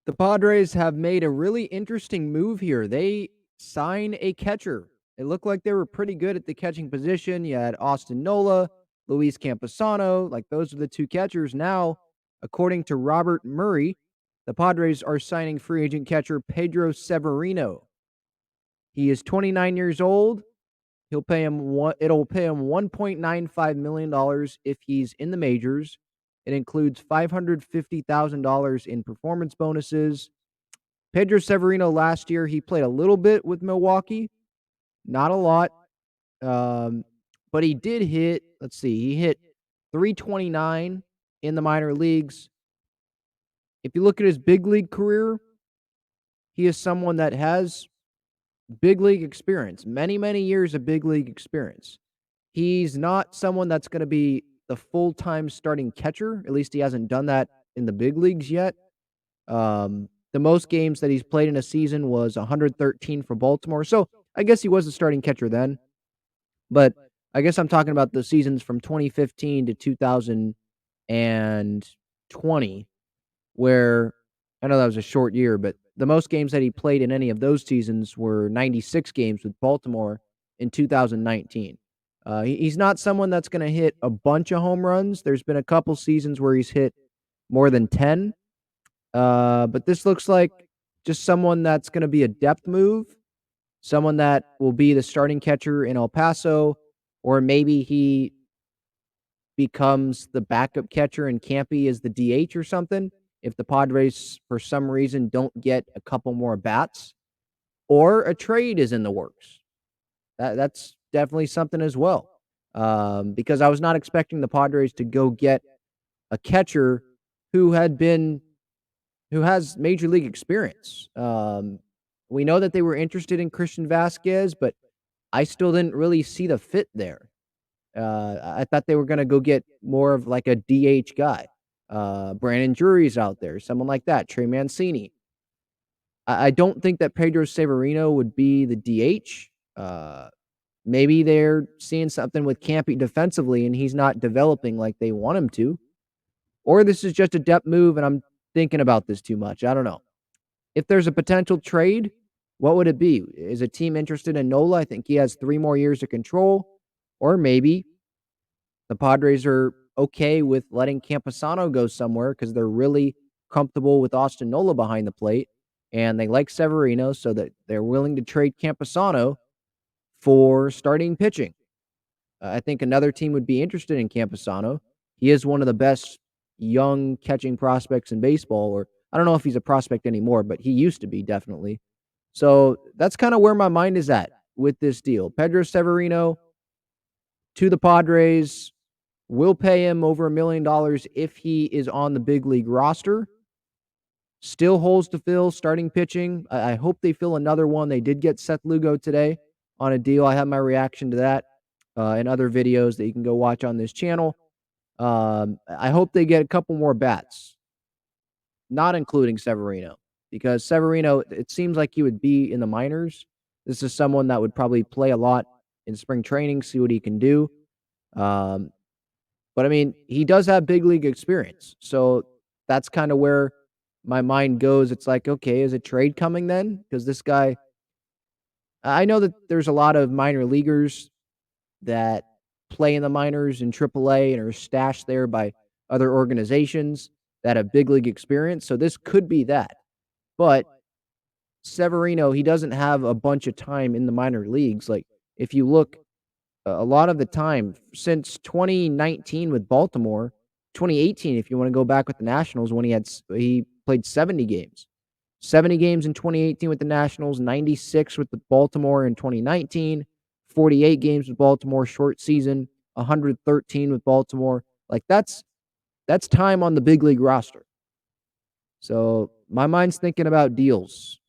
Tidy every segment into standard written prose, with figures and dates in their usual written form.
The Padres have made a really interesting move here. They sign a catcher. It looked like they were pretty good at the catching position. You had Austin Nola, Luis Camposano, like those are the two catchers. Now, according to Robert Murray, the Padres are signing free agent catcher Pedro Severino. He is 29 years old. It'll pay him $1.95 million dollars if he's in the majors. It includes $550,000 in performance bonuses. Pedro Severino last year, he played a little bit with Milwaukee, not a lot. Um, but he did hit, let's see, he hit 329 in the minor leagues. If you look at his big league career, he is someone that has big league experience, many, many years of big league experience. He's not someone that's going to be the full-time starting catcher. At least he hasn't done that in the big leagues yet. The most games that he's played in a season was 113 for Baltimore. So I guess he was the starting catcher then. But I guess I'm talking about the seasons from 2015 to 2020, where I know that was a short year, but the most games that he played in any of those seasons were 96 games with Baltimore in 2019. He's not someone that's going to hit a bunch of home runs. There's been a couple seasons where he's hit more than 10. But this looks like just someone that's going to be a depth move, someone that will be the starting catcher in El Paso, or maybe he becomes the backup catcher and Campy is the DH or something. If the Padres, for some reason, don't get a couple more bats, or a trade is in the works. That's definitely something as well. Because I was not expecting the Padres to go get a catcher who had been who has major league experience. We know that they were interested in Christian Vasquez, but I still didn't really see the fit there. I thought they were going to go get more of like a DH guy. Brandon Drury's out there, someone like that. Trey Mancini. I don't think that Pedro Severino would be the DH. Maybe they're seeing something with Campy defensively, and he's not developing like they want him to. Or this is just a depth move, and I'm thinking about this too much. I don't know. If there's a potential trade, what would it be? Is a team interested in Nola? I think he has 3 more years of control. Or maybe the Padres are okay with letting Camposano go somewhere because they're really comfortable with Austin Nola behind the plate, and they like Severino so that they're willing to trade Camposano for starting pitching. I think another team would be interested in Camposano. He is one of the best young catching prospects in baseball, or I don't know if he's a prospect anymore, but he used to be definitely. So that's kind of where my mind is at with this deal. Pedro Severino to the Padres will pay him over $1 million if he is on the big league roster. Still holes to fill, starting pitching. I hope they fill another one. They did get Seth Lugo today on a deal. I have my reaction to that in other videos that you can go watch on this channel. I hope they get a couple more bats, not including Severino, because Severino, it seems like he would be in the minors. This is someone that would probably play a lot in spring training, see what he can do. Um, but I mean, he does have big league experience. So that's kind of where my mind goes. It's like, okay, is a trade coming then? Because this guy, I know that there's a lot of minor leaguers that play in the minors in AAA and are stashed there by other organizations that have big league experience. So this could be that. But Severino, he doesn't have a bunch of time in the minor leagues. Like if you look a lot of the time since 2019 with Baltimore, 2018 if you want to go back with the Nationals when he played 70 games. 70 games in 2018 with the Nationals, 96 with the Baltimore in 2019, 48 games with Baltimore short season, 113 with Baltimore. Like that's time on the big league roster. So my mind's thinking about deals.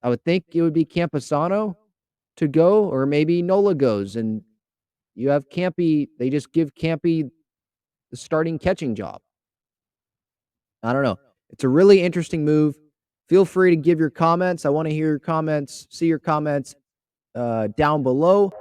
I would think it would be Camposano to go, or maybe Nola goes and you have Campy. They just give Campy the starting catching job. I don't know. It's a really interesting move. Feel free to give your comments. I want to hear your comments, see your comments down below.